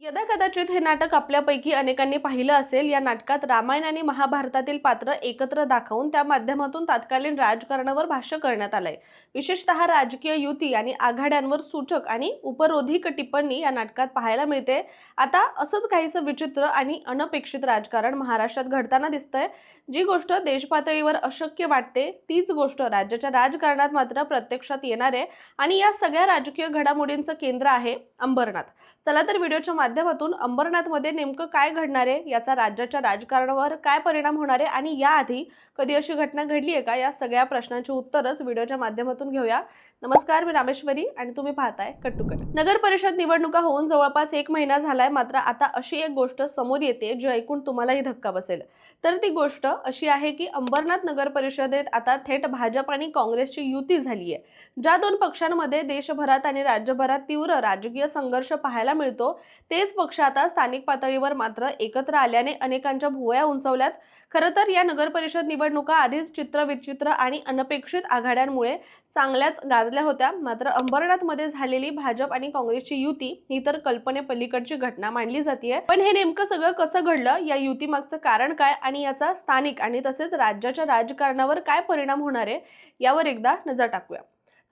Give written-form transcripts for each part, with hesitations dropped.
यदा कदाचित हे नाटक आपल्यापैकी अनेकांनी पाहिलं असेल. या नाटकात रामायण आणि महाभारतातील पात्र एकत्र दाखवून त्या माध्यमातून तत्कालीन राजकारणावर भाष्य करण्यात आलंय. विशेषतः राजकीय युती आणि आघाड्यांवर सूचक आणि उपरोधिक टिप्पणी या नाटकात पाहायला मिळते. आता असंच काहीसं विचित्र आणि अनपेक्षित राजकारण महाराष्ट्रात घडताना दिसतंय. जी गोष्ट देशपातळीवर अशक्य वाटते तीच गोष्ट राज्याच्या राजकारणात मात्र प्रत्यक्षात येणार आहे. आणि या सगळ्या राजकीय घडामोडींचं केंद्र आहे अंबरनाथ. चला तर व्हिडिओच्या माध्यमातून अंबरनाथमध्ये नेमकं काय घडणार आहे, याचा राज्याच्या राजकारणावर काय परिणाम होणार आहे आणि याआधी कधी अशी घटना घडली आहे का, या सगळ्या प्रश्नांची उत्तरच व्हिडिओच्या माध्यमातून घेऊया. नमस्कार, मी रामेश्वरी आणि तुम्ही पाहताय कट टू कट. नगर परिषद निवडणुका होऊन जवळपास 1 महिना झालाय. मात्र आता अशी एक गोष्ट समोर येते जी ऐकून तुम्हालाही धक्का बसेल. तर ती गोष्ट अशी आहे की अंबरनाथ नगर परिषदेत आता थेट भाजप आणि काँग्रेसची युती झाली आहे. ज्या दोन पक्षांमध्ये देशभरात आणि राज्यभरात तीव्र राजकीय संघर्ष पाहायला मिळतो, तेच पक्ष आता स्थानिक पातळीवर मात्र एकत्र आल्याने अनेकांच्या भुवया उंचावल्यात. खरं तर या नगर परिषद निवडणुका आधीच चित्रविचित्र आणि अनपेक्षित आघाड्यांमुळे चांगल्याच गाजल्या होत्या. मात्र अंबरनाथमध्ये झालेली भाजप आणि काँग्रेसची युती ही तर कल्पनेपलीकडची घटना मानली जाते. पण हे नेमकं सगळं कसं घडलं, या युतीमागचं कारण काय आणि याचा स्थानिक आणि तसेच राज्याच्या राजकारणावर काय परिणाम होणार आहे, यावर एकदा नजर टाकूया.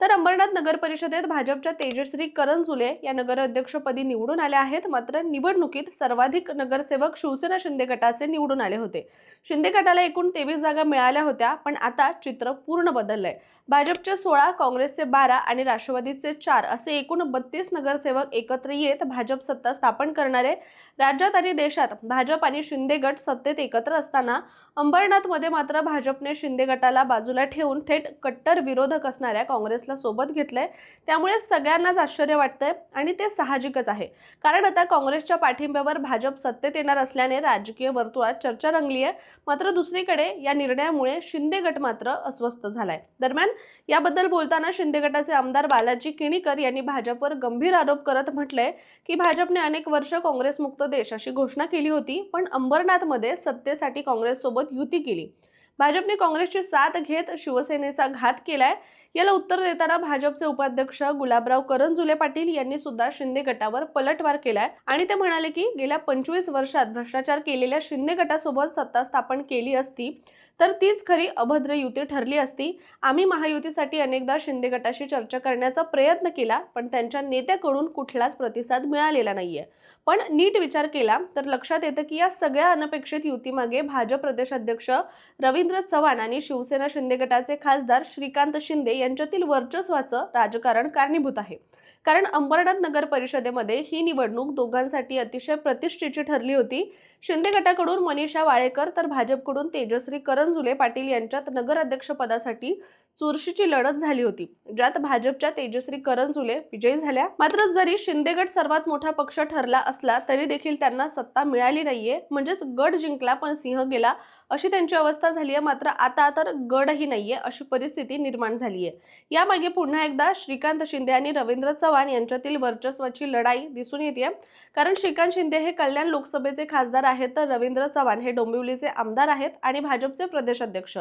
तर अंबरनाथ नगर परिषदेत भाजपच्या तेजश्री करंजुले या नगराध्यक्षपदी निवडून आल्या आहेत. मात्र निवडणुकीत सर्वाधिक नगरसेवक शिवसेना शिंदे गटाचे निवडून आले होते. शिंदे गटाला एकूण 23 जागा मिळाल्या होत्या. पण आता चित्र पूर्ण बदललंय. भाजपचे 16, काँग्रेसचे 12 आणि राष्ट्रवादीचे 4 असे एकूण 32 नगरसेवक एकत्र येत भाजप सत्ता स्थापन करणारे. राज्यात आणि देशात भाजप आणि शिंदे गट सत्तेत एकत्र असताना अंबरनाथमध्ये मात्र भाजपने शिंदे गटाला बाजूला ठेवून थेट कट्टर विरोधक असणाऱ्या काँग्रेसला सोबत घेतलंय. त्यामुळे सगळ्यांनाच आश्चर्य वाटतंय आणि ते साहजिकच आहे. कारण आता काँग्रेसच्या पाठिंब्यावर भाजप सत्तेत येणार असल्याने राजकीय वर्तुळात चर्चा रंगली आहे. मात्र दुसरीकडे या निर्णयामुळे शिंदे गट मात्र अस्वस्थ झालाय. दरम्यान याबद्दल बोलताना शिंदे गटाचे आमदार बालाजी किणीकर यांनी भाजपवर गंभीर आरोप करत म्हटलंय की भाजपने अनेक वर्ष काँग्रेसमुक्त देश अशी घोषणा केली होती, पण अंबरनाथमध्ये सत्तेसाठी काँग्रेससोबत युती केली. भाजपने काँग्रेसची साथ घेत शिवसेनेचा घात केलाय. याला उत्तर देताना भाजपचे उपाध्यक्ष गुलाबराव करंजुले पाटील यांनी सुद्धा शिंदे गटावर पलटवार केलाय आणि ते म्हणाले की गेल्या 25 वर्षात भ्रष्टाचार केलेल्या शिंदे गटासोबत सत्ता स्थापन केली असती तर तीच खरी अभद्र युती ठरली असती. आम्ही महायुतीसाठी अनेकदा शिंदे गटाशी चर्चा करण्याचा प्रयत्न केला, पण त्यांच्या नेत्याकडून कुठलाच प्रतिसाद मिळालेला नाहीये. पण नीट विचार केला तर लक्षात येतं की या सगळ्या अनपेक्षित युतीमागे भाजप प्रदेशाध्यक्ष रवींद्र चव्हाण आणि शिवसेना शिंदे गटाचे खासदार श्रीकांत शिंदे यांच्यातील वर्चस्वाचं राजकारण कारणीभूत आहे. कारण अंबरनाथ नगर परिषदेमध्ये ही निवडणूक दोघांसाठी अतिशय प्रतिष्ठेची ठरली होती. शिंदे गटाकडून मनीषा वाळेकर तर भाजपकडून तेजश्री करंजुले पाटील यांच्यात नगराध्यक्षपदासाठी चुरशीची लढत झाली होती, ज्यात भाजपच्या तेजश्री करंजुले विजयी झाल्या. मात्र जरी शिंदे गट सर्वात मोठा पक्ष ठरला असला तरी देखील त्यांना सत्ता मिळाली नाहीये. म्हणजेच गड जिंकला पण सिंह गेला अशी त्यांची अवस्था झाली आहे. मात्र आता तर गडही नाहीये अशी परिस्थिती निर्माण झाली आहे. यामागे पुन्हा एकदा श्रीकांत शिंदे आणि रवींद्र चव्हाण यांच्यातील वर्चस्वाची लढाई दिसून येते. कारण श्रीकांत शिंदे हे कल्याण लोकसभेचे खासदार आहेत, तर रवींद्र चव्हाण हे डोंबिवलीचे आमदार आहेत आणि भाजपचे प्रदेशाध्यक्ष.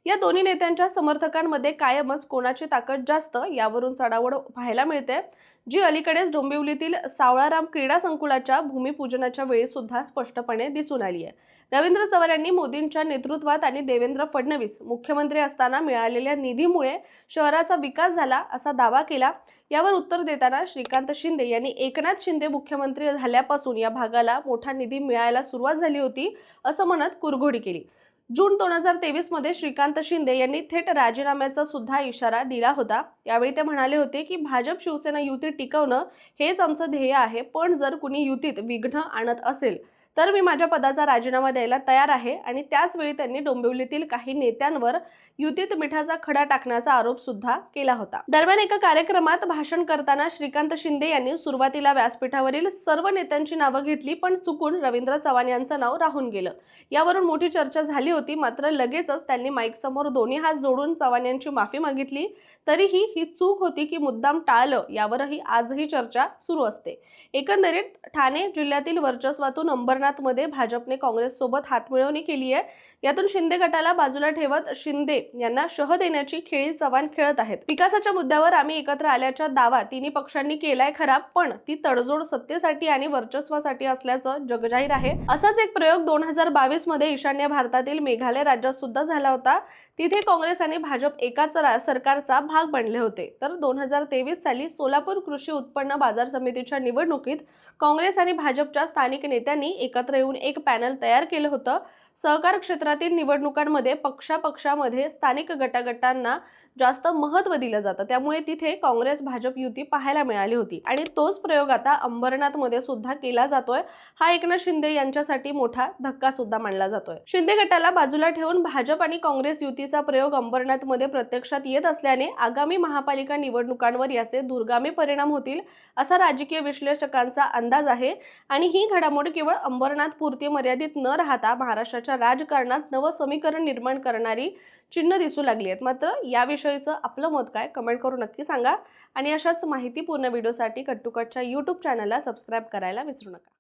या दोन्ही नेत्यांच्या समर्थकांमध्ये कायमच कोणाची ताकद जास्त यावरून चढाओढ पाहायला मिळते, जी अलीकडेच डोंबिवलीतील सावळाराम क्रीडा संकुलाच्या भूमिपूजनाच्या वेळी सुद्धा स्पष्टपणे दिसून आली आहे. रवींद्र चव्हाण यांनी मोदींच्या नेतृत्वात आणि देवेंद्र फडणवीस मुख्यमंत्री असताना मिळालेल्या निधीमुळे शहराचा विकास झाला असा दावा केला. यावर उत्तर देताना श्रीकांत शिंदे यांनी एकनाथ शिंदे मुख्यमंत्री झाल्यापासून या भागाला मोठा निधी मिळायला सुरुवात झाली होती असं म्हणत कुरघोडी केली. जून 2023 मध्ये श्रीकांत शिंदे यांनी थेट राजीनाम्याचा सुद्धा इशारा दिला होता. यावेळी ते म्हणाले होते की भाजप शिवसेना युती टिकवणं हेच आमचं ध्येय आहे, पण जर कुणी युतीत विघ्न आणत असेल तर मी माझ्या पदाचा राजीनामा द्यायला तयार आहे. आणि त्याच वेळी त्यांनी डोंबिवलीतील काही नेत्यांवर युतीत मिठाचा खडा टाकण्याचा आरोप सुद्धा केला होता. दरम्यान एका कार्यक्रमात भाषण करताना श्रीकांत शिंदे यांनी सुरुवातीला व्यासपीठावरील सर्व नेत्यांची नावं घेतली, पण चुकून रवींद्र चव्हाण यांचं नाव राहून गेलं. यावरून मोठी चर्चा झाली होती. मात्र लगेचच त्यांनी माईक समोर दोन्ही हात जोडून चव्हाण यांची माफी मागितली. तरीही ही चूक होती की मुद्दाम टाळलं, यावरही आजही चर्चा सुरू असते. एकंदरीत ठाणे जिल्ह्यातील वर्चस्वातून अंबरनाथ अंबरनाथमध्ये भाजपने काँग्रेससोबत हातमिळवणी केली आहे। यातून शिंदे गटाला बाजूला ठेवत शिंदे यांना शह देण्याची खेळी चव्हाण खेळत आहेत। विकासाच्या मुद्द्यावर आम्ही एकत्र आल्याचा दावा तिन्ही पक्षांनी केलाय खरा, पण ती तडजोड सत्तेसाठी आणि वर्चस्वासाठी असल्याचं जगजाहीर आहे। असाच एक प्रयोग 2022 मध्ये ईशान्य भारतातील मेघालय राज्यात सुद्धा झाला होता। तिथे काँग्रेस आणि भाजप एकाच सरकारचा भाग बनले होते। तर 2023 साली सोलापूर कृषी उत्पन्न बाजार समितीच्या निवडणुकीत काँग्रेस आणि भाजपच्या स्थानिक नेत्यांनी एकत्र येऊन एक पॅनल तयार केलं होतं। सहकार क्षेत्रातील निवडणुकांमध्ये पक्षापक्षामध्ये स्थानिक गटागटांना जास्त महत्त्व दिलं जातं, त्यामुळे तिथे काँग्रेस भाजप युती पाहायला मिळाली होती आणि तोच प्रयोग आता अंबरनाथमध्ये सुद्धा केला जातोय। हा एकनाथ शिंदे यांच्यासाठी मोठा धक्का सुद्धा मानला जातोय। शिंदे गटाला बाजूला ठेवून भाजप आणि काँग्रेस युतीचा प्रयोग अंबरनाथमध्ये प्रत्यक्षात येत असल्याने आगामी महापालिका निवडणुकांवर याचे दूरगामी परिणाम होतील असा राजकीय विश्लेषकांचा अंदाज आहे। आणि ही घडामोड केवळ अंबरनाथ पुरती मर्यादित न राहता महाराष्ट्राच्या राजकारणात नवं समीकरण निर्माण करणारी चिन्ह दिसू लागली आहेत। मात्र याविषयीचं आपलं मत काय, कमेंट करून नक्की सांगा आणि अशाच माहितीपूर्ण व्हिडिओसाठी कट टू कटच्या YouTube चॅनलला सबस्क्राईब करायला विसरू नका।